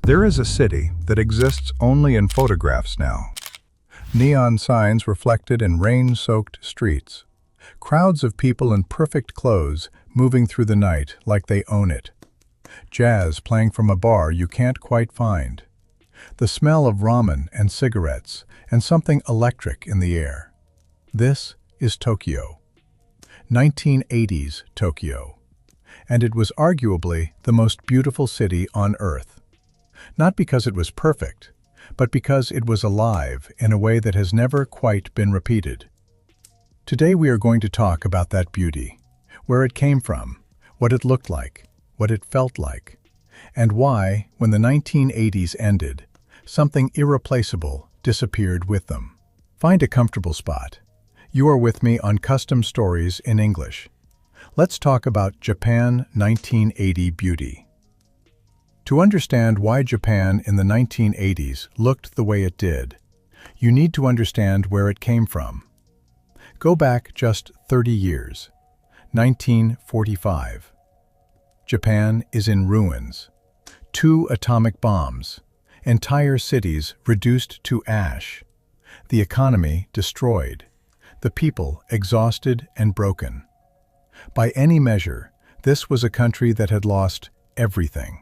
There is a city that exists only in photographs now. Neon signs reflected in rain-soaked streets. Crowds of people in perfect clothes moving through the night like they own it. Jazz playing from a bar you can't quite find. The smell of ramen and cigarettes and something electric in the air. This is Tokyo. 1980s Tokyo. And it was arguably the most beautiful city on Earth. Not because it was perfect, but because it was alive in a way that has never quite been repeated. Today we are going to talk about that beauty, where it came from, what it looked like, what it felt like, and why, when the 1980s ended, something irreplaceable disappeared with them. Find a comfortable spot. You are with me on Custom Stories in English. Let's talk about Japan 1980 beauty. To understand why Japan in the 1980s looked the way it did, you need to understand where it came from. Go back just 30 years. 1945. Japan is in ruins. 2 atomic bombs. Entire cities reduced to ash. The economy destroyed. The people exhausted and broken. By any measure, this was a country that had lost everything.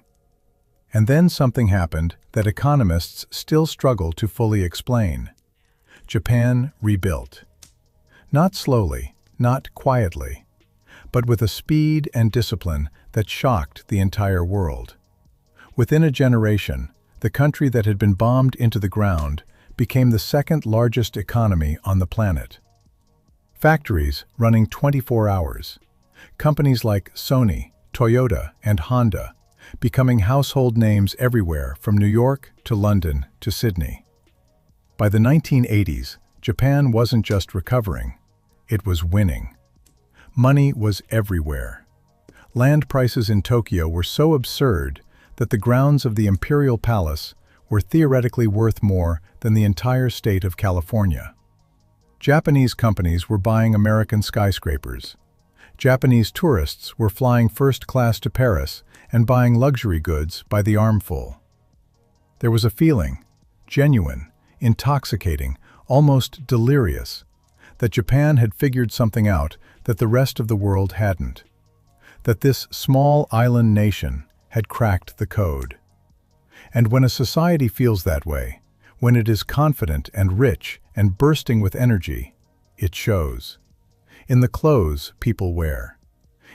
And then something happened that economists still struggle to fully explain. Japan rebuilt. Not slowly, not quietly, but with a speed and discipline that shocked the entire world. Within a generation, the country that had been bombed into the ground became the second largest economy on the planet. Factories running 24 hours. Companies like Sony, Toyota, and Honda becoming household names everywhere from New York to London to Sydney. By the 1980s, Japan wasn't just recovering, it was winning. Money was everywhere. Land prices in Tokyo were so absurd that the grounds of the Imperial Palace were theoretically worth more than the entire state of California. Japanese companies were buying American skyscrapers. Japanese tourists were flying first class to Paris and buying luxury goods by the armful. There was a feeling, genuine, intoxicating, almost delirious, that Japan had figured something out that the rest of the world hadn't. That this small island nation had cracked the code. And when a society feels that way, when it is confident and rich and bursting with energy, it shows. In the clothes people wear,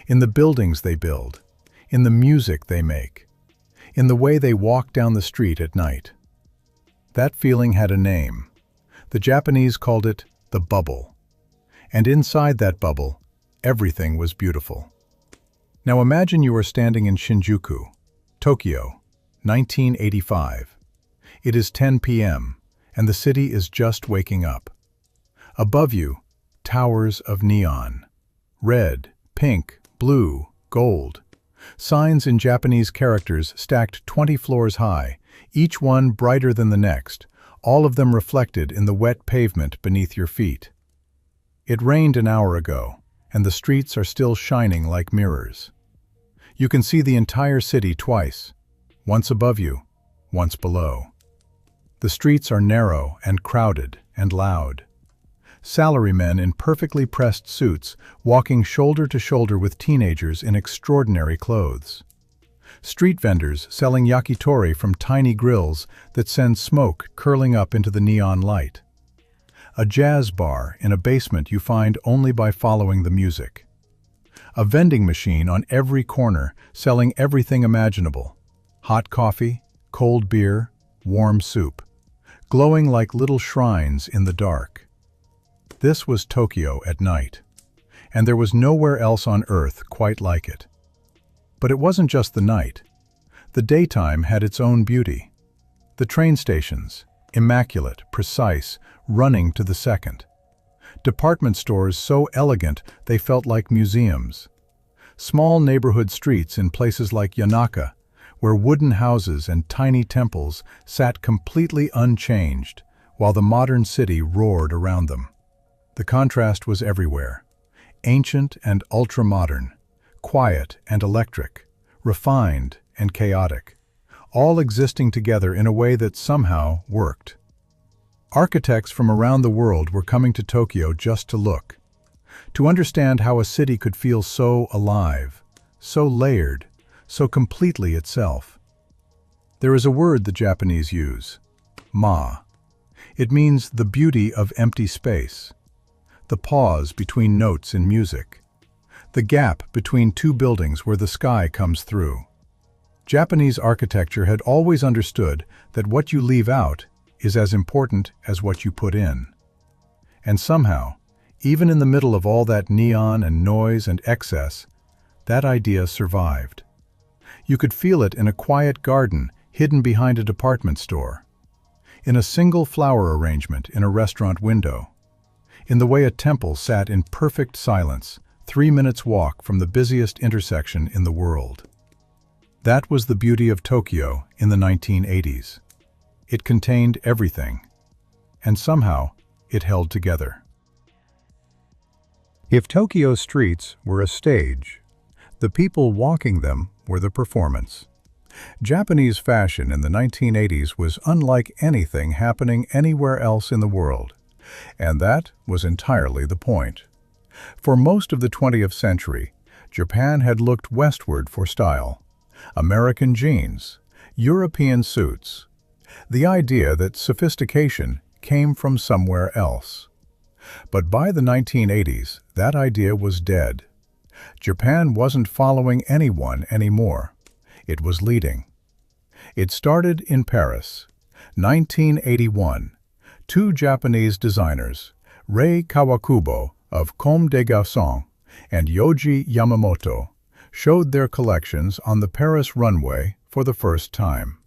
in the buildings they build, in the music they make, in the way they walk down the street at night. That feeling had a name. The Japanese called it the bubble. And inside that bubble, everything was beautiful. Now imagine you are standing in Shinjuku, Tokyo, 1985. It is 10 p.m., and the city is just waking up. Above you, towers of neon. Red, pink, blue, gold. Signs in Japanese characters stacked 20 floors high, each one brighter than the next, all of them reflected in the wet pavement beneath your feet. It rained an hour ago, and the streets are still shining like mirrors. You can see the entire city twice, once above you, once below. The streets are narrow and crowded and loud. Salarymen in perfectly pressed suits walking shoulder to shoulder with teenagers in extraordinary clothes. Street vendors selling yakitori from tiny grills that send smoke curling up into the neon light. A jazz bar in a basement you find only by following the music. A vending machine on every corner selling everything imaginable. Hot coffee, cold beer, warm soup. Glowing like little shrines in the dark. This was Tokyo at night, and there was nowhere else on Earth quite like it. But it wasn't just the night. The daytime had its own beauty. The train stations, immaculate, precise, running to the second. Department stores so elegant they felt like museums. Small neighborhood streets in places like Yanaka, where wooden houses and tiny temples sat completely unchanged, while the modern city roared around them. The contrast was everywhere. Ancient and ultra-modern, quiet and electric, refined and chaotic, all existing together in a way that somehow worked. Architects from around the world were coming to Tokyo just to look, to understand how a city could feel so alive, so layered, so completely itself. There is a word the Japanese use, ma. It means the beauty of empty space, the pause between notes in music, the gap between two buildings where the sky comes through. Japanese architecture had always understood that what you leave out is as important as what you put in. And somehow, even in the middle of all that neon and noise and excess, that idea survived. You could feel it in a quiet garden hidden behind a department store, in a single flower arrangement in a restaurant window, in the way a temple sat in perfect silence, 3 minutes walk from the busiest intersection in the world. That was the beauty of Tokyo in the 1980s. It contained everything, and somehow it held together. If Tokyo's streets were a stage, the people walking them were the performance. Japanese fashion in the 1980s was unlike anything happening anywhere else in the world, and that was entirely the point. For most of the 20th century, Japan had looked westward for style. American jeans, European suits. The idea that sophistication came from somewhere else. But by the 1980s, that idea was dead. Japan wasn't following anyone anymore. It was leading. It started in Paris, 1981. Two Japanese designers, Rei Kawakubo of Comme des Garçons and Yohji Yamamoto, showed their collections on the Paris runway for the first time.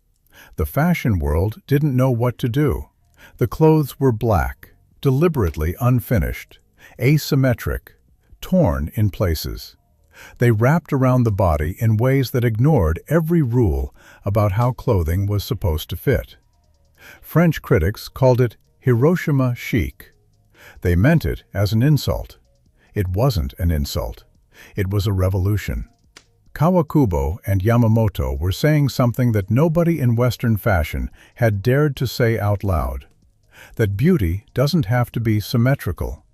The fashion world didn't know what to do. The clothes were black, deliberately unfinished, asymmetric, torn in places. They wrapped around the body in ways that ignored every rule about how clothing was supposed to fit. French critics called it Hiroshima chic. They meant it as an insult. It wasn't an insult. It was a revolution. Kawakubo and Yamamoto were saying something that nobody in Western fashion had dared to say out loud. That beauty doesn't have to be symmetrical.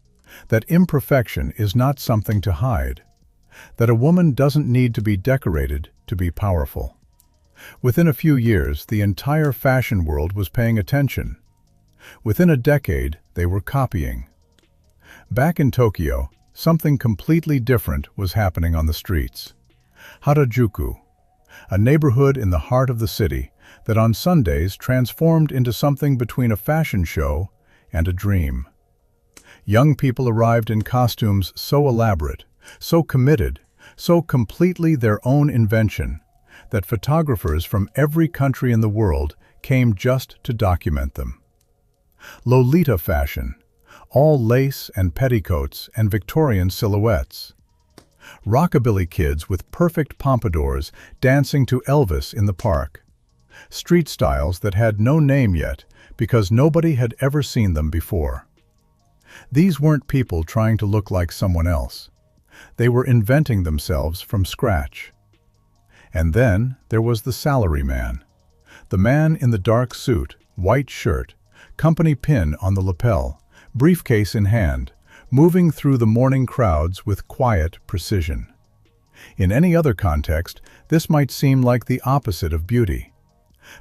That imperfection is not something to hide. That a woman doesn't need to be decorated to be powerful. Within a few years, the entire fashion world was paying attention. Within a decade, they were copying. Back in Tokyo, something completely different was happening on the streets. Harajuku, a neighborhood in the heart of the city that on Sundays transformed into something between a fashion show and a dream. Young people arrived in costumes so elaborate, so committed, so completely their own invention, that photographers from every country in the world came just to document them. Lolita fashion, all lace and petticoats and Victorian silhouettes. Rockabilly kids with perfect pompadours dancing to Elvis in the park. Street styles that had no name yet because nobody had ever seen them before. These weren't people trying to look like someone else. They were inventing themselves from scratch. And then there was the salaryman. The man in the dark suit, white shirt, company pin on the lapel, briefcase in hand, moving through the morning crowds with quiet precision. In any other context, this might seem like the opposite of beauty.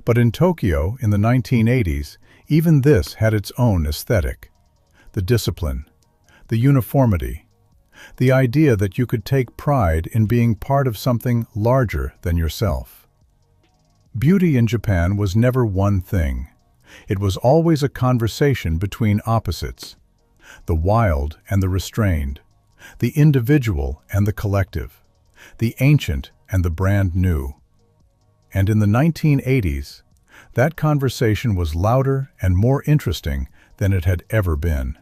But in Tokyo in the 1980s, even this had its own aesthetic. The discipline, the uniformity, the idea that you could take pride in being part of something larger than yourself. Beauty in Japan was never one thing. It was always a conversation between opposites. The wild and the restrained, the individual and the collective, the ancient and the brand new. And in the 1980s, that conversation was louder and more interesting than it had ever been.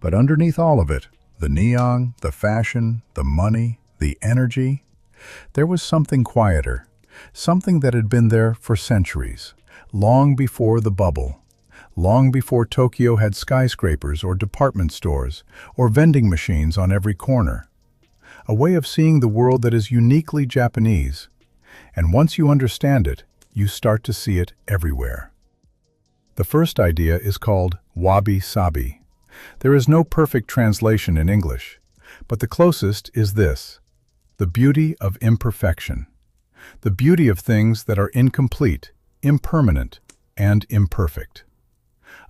But underneath all of it, the neon, the fashion, the money, the energy, there was something quieter, something that had been there for centuries, long before the bubble. Long before Tokyo had skyscrapers or department stores or vending machines on every corner. A way of seeing the world that is uniquely Japanese. And once you understand it, you start to see it everywhere. The first idea is called wabi-sabi. There is no perfect translation in English, but the closest is this: the beauty of imperfection. The beauty of things that are incomplete, impermanent, and imperfect.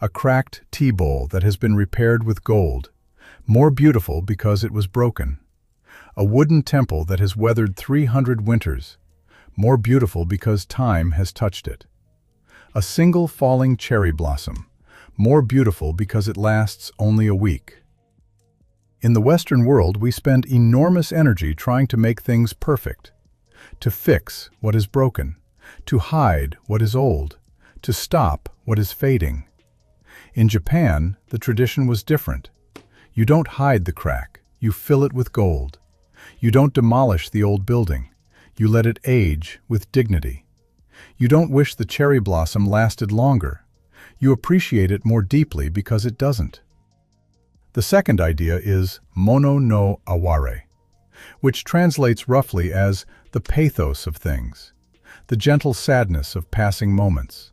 A cracked tea bowl that has been repaired with gold, more beautiful because it was broken. A wooden temple that has weathered 300 winters, more beautiful because time has touched it. A single falling cherry blossom, more beautiful because it lasts only a week. In the Western world, we spend enormous energy trying to make things perfect, to fix what is broken, to hide what is old, to stop what is fading. In Japan, the tradition was different. You don't hide the crack, you fill it with gold. You don't demolish the old building, you let it age with dignity. You don't wish the cherry blossom lasted longer. You appreciate it more deeply because it doesn't. The second idea is mono no aware, which translates roughly as the pathos of things, the gentle sadness of passing moments,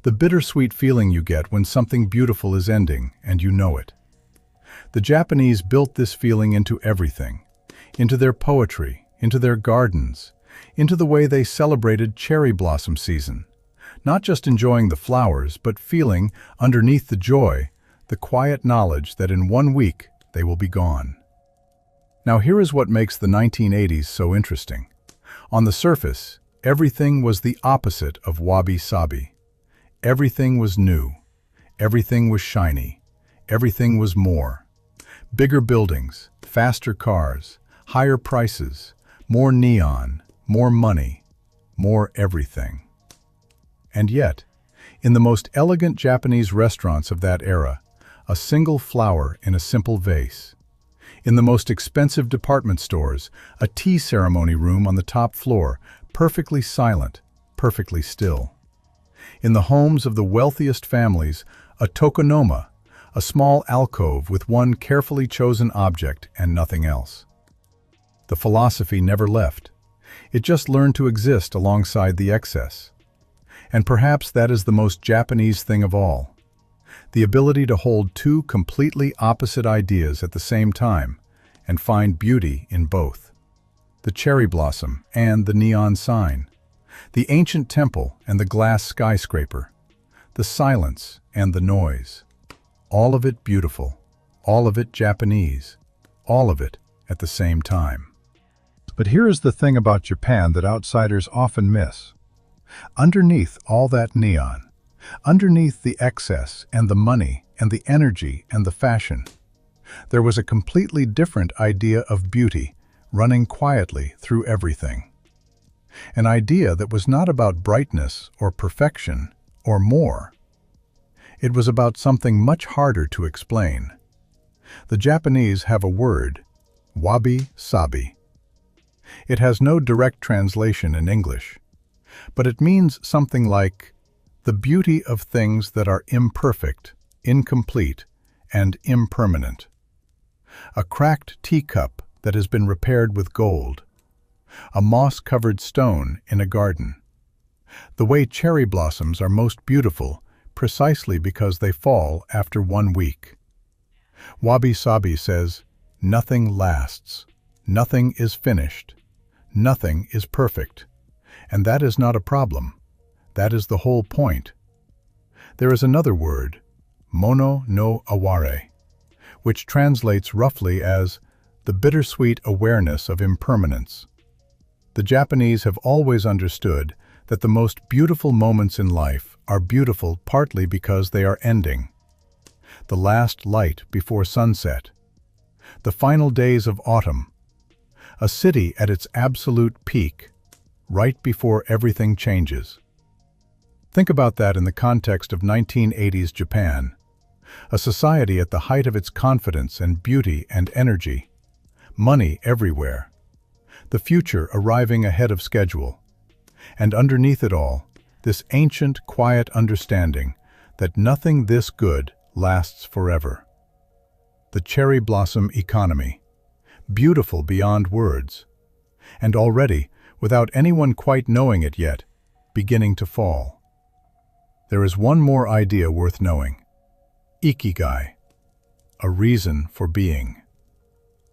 the bittersweet feeling you get when something beautiful is ending and you know it. The Japanese built this feeling into everything, into their poetry, into their gardens, into the way they celebrated cherry blossom season, not just enjoying the flowers, but feeling, underneath the joy, the quiet knowledge that in 1 week they will be gone. Now here is what makes the 1980s so interesting. On the surface, everything was the opposite of wabi-sabi. Everything was new. Everything was shiny. Everything was more. Bigger buildings, faster cars, higher prices, more neon, more money, more everything. And yet, in the most elegant Japanese restaurants of that era, a single flower in a simple vase. In the most expensive department stores, a tea ceremony room on the top floor, perfectly silent, perfectly still. In the homes of the wealthiest families, a tokonoma, a small alcove with one carefully chosen object and nothing else. The philosophy never left. It just learned to exist alongside the excess. And perhaps that is the most Japanese thing of all. The ability to hold two completely opposite ideas at the same time and find beauty in both. The cherry blossom and the neon sign. The ancient temple and the glass skyscraper. The silence and the noise. All of it beautiful. All of it Japanese. All of it at the same time. But here is the thing about Japan that outsiders often miss. Underneath all that neon, underneath the excess and the money and the energy and the fashion, there was a completely different idea of beauty running quietly through everything. An idea that was not about brightness or perfection or more. It was about something much harder to explain. The Japanese have a word, wabi-sabi. It has no direct translation in English, but it means something like the beauty of things that are imperfect, incomplete, and impermanent. A cracked teacup that has been repaired with gold. A moss-covered stone in a garden. The way cherry blossoms are most beautiful precisely because they fall after 1 week. Wabi-sabi says, nothing lasts, nothing is finished, nothing is perfect. And that is not a problem. That is the whole point. There is another word, mono no aware, which translates roughly as the bittersweet awareness of impermanence. The Japanese have always understood that the most beautiful moments in life are beautiful partly because they are ending. The last light before sunset. The final days of autumn. A city at its absolute peak, right before everything changes. Think about that in the context of 1980s Japan, a society at the height of its confidence and beauty and energy, money everywhere, the future arriving ahead of schedule, and underneath it all, this ancient, quiet understanding that nothing this good lasts forever. The cherry blossom economy, beautiful beyond words, and already, without anyone quite knowing it yet, beginning to fall. There is one more idea worth knowing. Ikigai, a reason for being.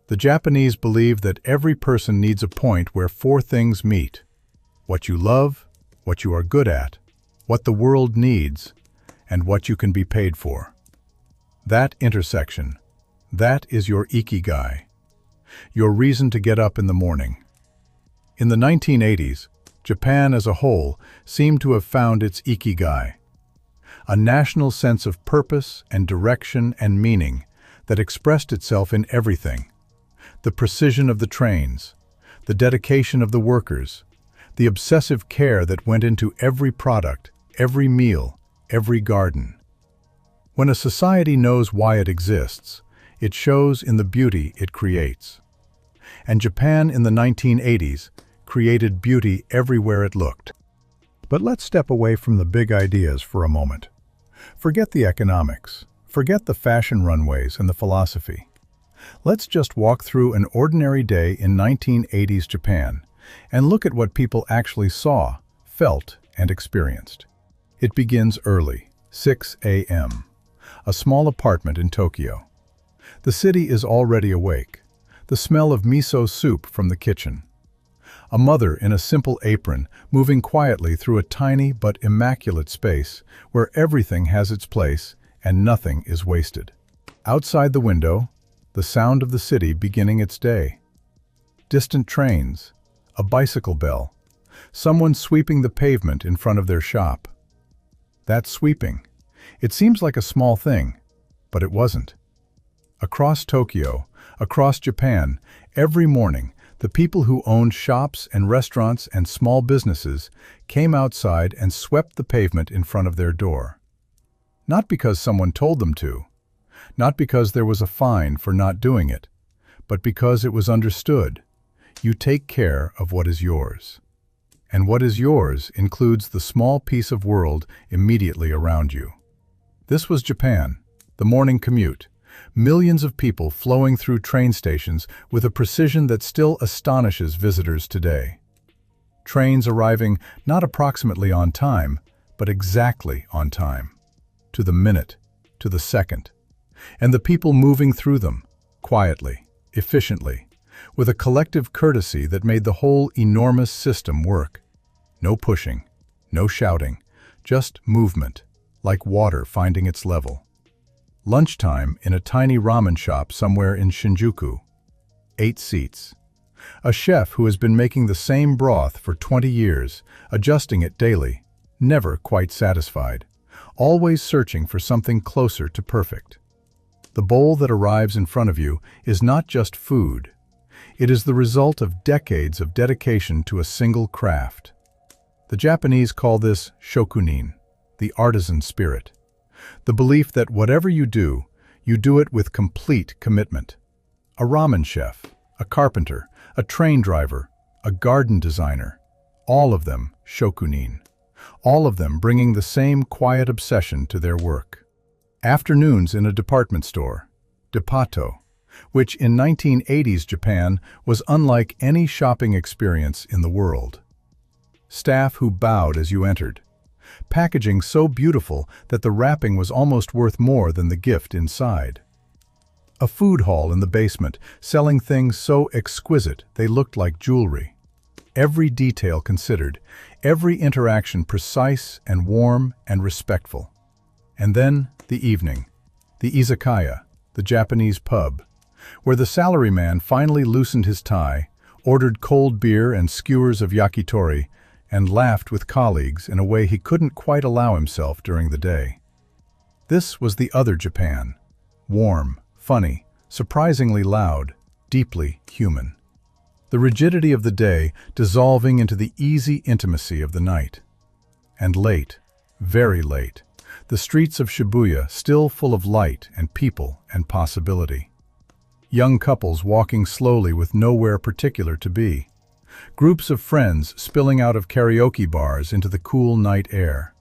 The Japanese believe that every person needs a point where four things meet: what you love, what you are good at, what the world needs, and what you can be paid for. That intersection, that is your ikigai, your reason to get up in the morning. In the 1980s, Japan as a whole seemed to have found its ikigai, a national sense of purpose and direction and meaning that expressed itself in everything: the precision of the trains, the dedication of the workers, the obsessive care that went into every product, every meal, every garden. When a society knows why it exists, it shows in the beauty it creates. And Japan in the 1980s created beauty everywhere it looked. But let's step away from the big ideas for a moment. Forget the economics, forget the fashion runways and the philosophy. Let's just walk through an ordinary day in 1980s Japan and look at what people actually saw, felt, and experienced. It begins early, 6 a.m., a small apartment in Tokyo. The city is already awake, the smell of miso soup from the kitchen. A mother in a simple apron moving quietly through a tiny but immaculate space where everything has its place and nothing is wasted. Outside the window, the sound of the city beginning its day. Distant trains, a bicycle bell, someone sweeping the pavement in front of their shop. That sweeping. It seems like a small thing, but it wasn't. Across Tokyo, across Japan, every morning, the people who owned shops and restaurants and small businesses came outside and swept the pavement in front of their door. Not because someone told them to, not because there was a fine for not doing it, but because it was understood. You take care of what is yours. And what is yours includes the small piece of world immediately around you. This was Japan, the morning commute. Millions of people flowing through train stations with a precision that still astonishes visitors today. Trains arriving not approximately on time, but exactly on time. To the minute, to the second. And the people moving through them, quietly, efficiently, with a collective courtesy that made the whole enormous system work. No pushing, no shouting, just movement, like water finding its level. Lunchtime in a tiny ramen shop somewhere in Shinjuku. 8 seats. A chef who has been making the same broth for 20 years, adjusting it daily, never quite satisfied, always searching for something closer to perfect. The bowl that arrives in front of you is not just food. It is the result of decades of dedication to a single craft. The Japanese call this Shokunin, the artisan spirit. The belief that whatever you do it with complete commitment. A ramen chef, a carpenter, a train driver, a garden designer, all of them Shokunin. All of them bringing the same quiet obsession to their work. Afternoons in a department store, Depato, which in 1980s Japan was unlike any shopping experience in the world. Staff who bowed as you entered. Packaging so beautiful that the wrapping was almost worth more than the gift inside. A food hall in the basement, selling things so exquisite they looked like jewelry. Every detail considered, every interaction precise and warm and respectful. And then the evening, the izakaya, the Japanese pub, where the salaryman finally loosened his tie, ordered cold beer and skewers of yakitori, and laughed with colleagues in a way he couldn't quite allow himself during the day. This was the other Japan. Warm, funny, surprisingly loud, deeply human. The rigidity of the day dissolving into the easy intimacy of the night. And late, very late, the streets of Shibuya still full of light and people and possibility. Young couples walking slowly with nowhere particular to be. Groups of friends spilling out of karaoke bars into the cool night air.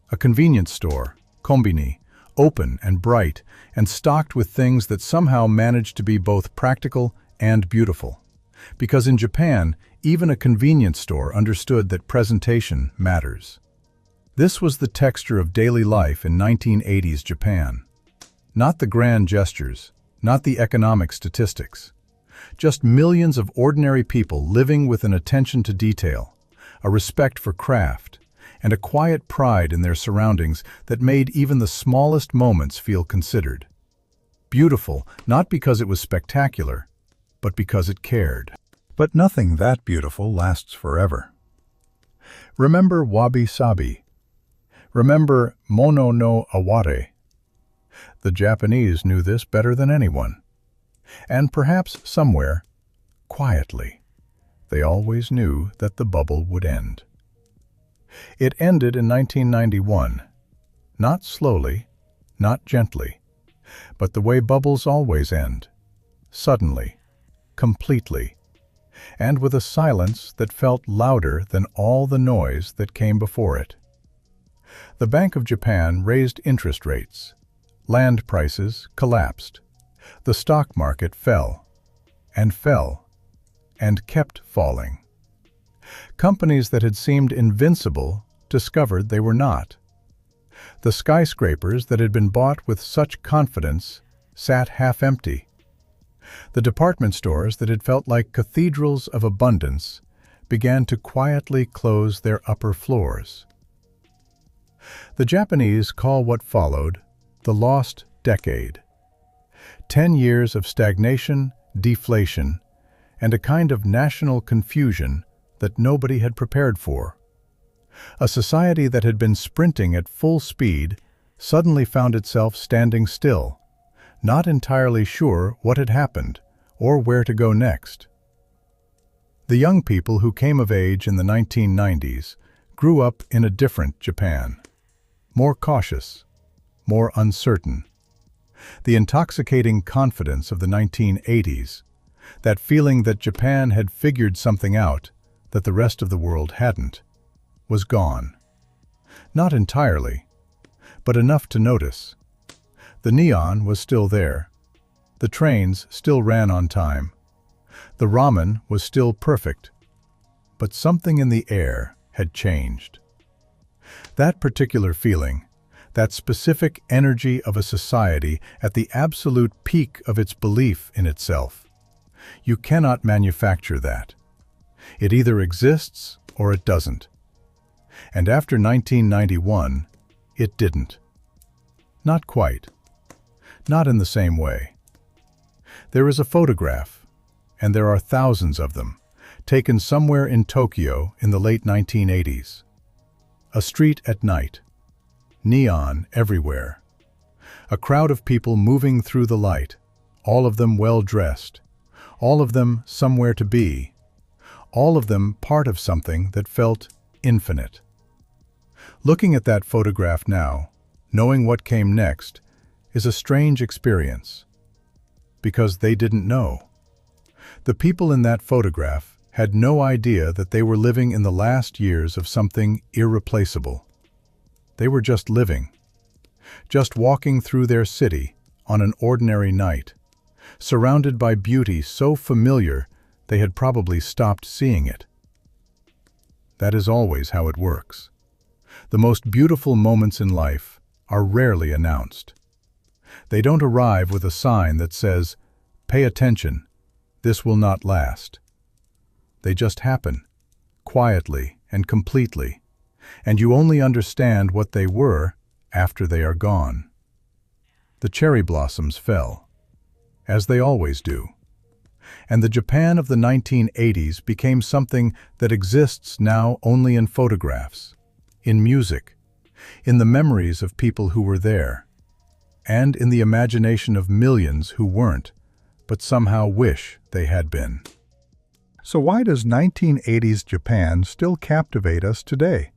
A convenience store, kombini, open and bright and stocked with things that somehow managed to be both practical and beautiful. Because in Japan, Even a convenience store understood that presentation matters. This was the texture of daily life in 1980s Japan. Not the grand gestures, not the economic statistics. Just millions of ordinary people living with an attention to detail, a respect for craft, and a quiet pride in their surroundings that made even the smallest moments feel considered. Beautiful, not because it was spectacular, but because it cared. But nothing that beautiful lasts forever. Remember wabi-sabi. Remember mono no aware. The Japanese knew this better than anyone. And perhaps somewhere, quietly, they always knew that the bubble would end. It ended in 1991, not slowly, not gently, but the way bubbles always end, suddenly, completely, and with a silence that felt louder than all the noise that came before it. The Bank of Japan raised interest rates. Land prices collapsed. The stock market fell, and kept falling. Companies that had seemed invincible discovered they were not. The skyscrapers that had been bought with such confidence sat half empty. The department stores that had felt like cathedrals of abundance began to quietly close their upper floors. The Japanese call what followed the lost decade. 10 years of stagnation, deflation, and a kind of national confusion that nobody had prepared for. A society that had been sprinting at full speed suddenly found itself standing still, not entirely sure what had happened or where to go next. The young people who came of age in the 1990s grew up in a different Japan. More cautious, more uncertain. The intoxicating confidence of the 1980s, that feeling that Japan had figured something out that the rest of the world hadn't, was gone. Not entirely, but enough to notice. The neon was still there. The trains still ran on time. The ramen was still perfect. But something in the air had changed. That particular feeling, that specific energy of a society at the absolute peak of its belief in itself, you cannot manufacture that. It either exists or it doesn't. And after 1991, it didn't. Not quite. Not in the same way. There is a photograph, and there are thousands of them, taken somewhere in Tokyo in the late 1980s. A street at night. Neon everywhere. A crowd of people moving through the light, all of them well-dressed, all of them somewhere to be, all of them part of something that felt infinite. Looking at that photograph now, knowing what came next, is a strange experience. Because they didn't know. The people in that photograph had no idea that they were living in the last years of something irreplaceable. They were just living. Just walking through their city on an ordinary night, surrounded by beauty so familiar they had probably stopped seeing it. That is always how it works. The most beautiful moments in life are rarely announced. They don't arrive with a sign that says, "Pay attention, this will not last." They just happen, quietly and completely, and you only understand what they were after they are gone. The cherry blossoms fell, as they always do. And the Japan of the 1980s became something that exists now only in photographs, in music, in the memories of people who were there, and in the imagination of millions who weren't, but somehow wish they had been. So why does 1980s Japan still captivate us today?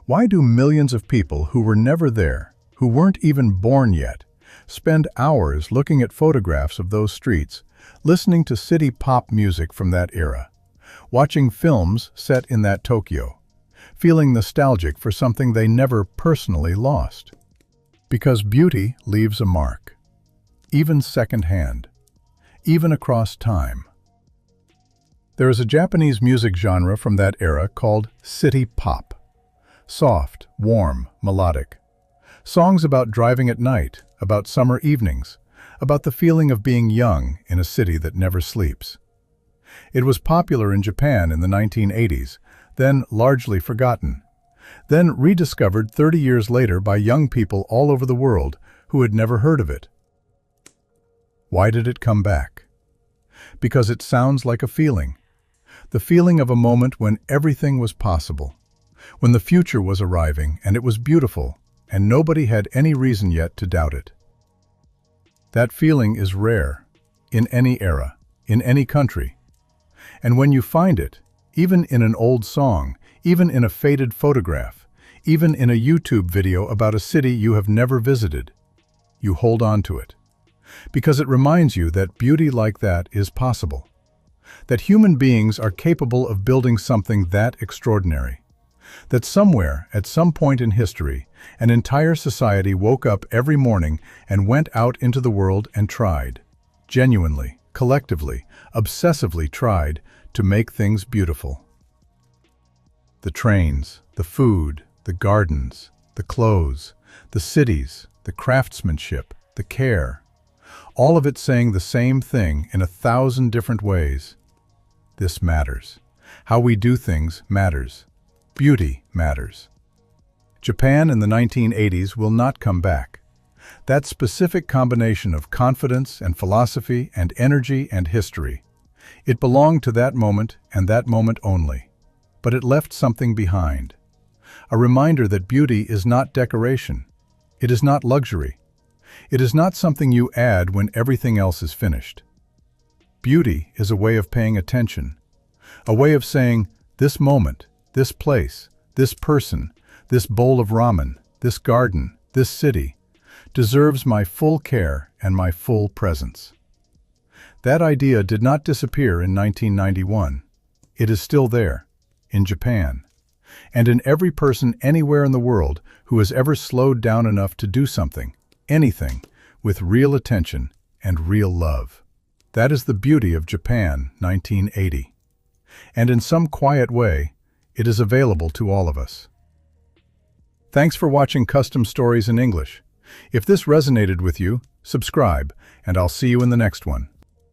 Why do millions of people who were never there, who weren't even born yet, spend hours looking at photographs of those streets, listening to city pop music from that era, watching films set in that Tokyo, feeling nostalgic for something they never personally lost? Because beauty leaves a mark, even secondhand, even across time. There is a Japanese music genre from that era called city pop. Soft, warm, melodic. Songs about driving at night, about summer evenings, about the feeling of being young in a city that never sleeps. It was popular in Japan in the 1980s, then largely forgotten, then rediscovered 30 years later by young people all over the world who had never heard of it. Why did it come back? Because it sounds like a feeling. The feeling of a moment when everything was possible, when the future was arriving and it was beautiful, and nobody had any reason yet to doubt it. That feeling is rare, in any era, in any country. And when you find it, even in an old song, even in a faded photograph, even in a YouTube video about a city you have never visited, you hold on to it. Because it reminds you that beauty like that is possible. That human beings are capable of building something that extraordinary. That somewhere, at some point in history, an entire society woke up every morning and went out into the world and tried, genuinely, collectively, obsessively tried, to make things beautiful. The trains, the food, the gardens, the clothes, the cities, the craftsmanship, the care, all of it saying the same thing in 1,000 different ways. This matters. How we do things matters. Beauty matters. Japan in the 1980s will not come back. That specific combination of confidence and philosophy and energy and history. It belonged to that moment and that moment only. But it left something behind. A reminder that beauty is not decoration. It is not luxury. It is not something you add when everything else is finished. Beauty is a way of paying attention. A way of saying, this moment, this place, this person, this bowl of ramen, this garden, this city, deserves my full care and my full presence. That idea did not disappear in 1991. It is still there, in Japan, and in every person anywhere in the world who has ever slowed down enough to do something, anything, with real attention and real love. That is the beauty of Japan, 1980. And in some quiet way, it is available to all of us. Thanks for watching Custom Stories in English. If this resonated with you, subscribe, and I'll see you in the next one.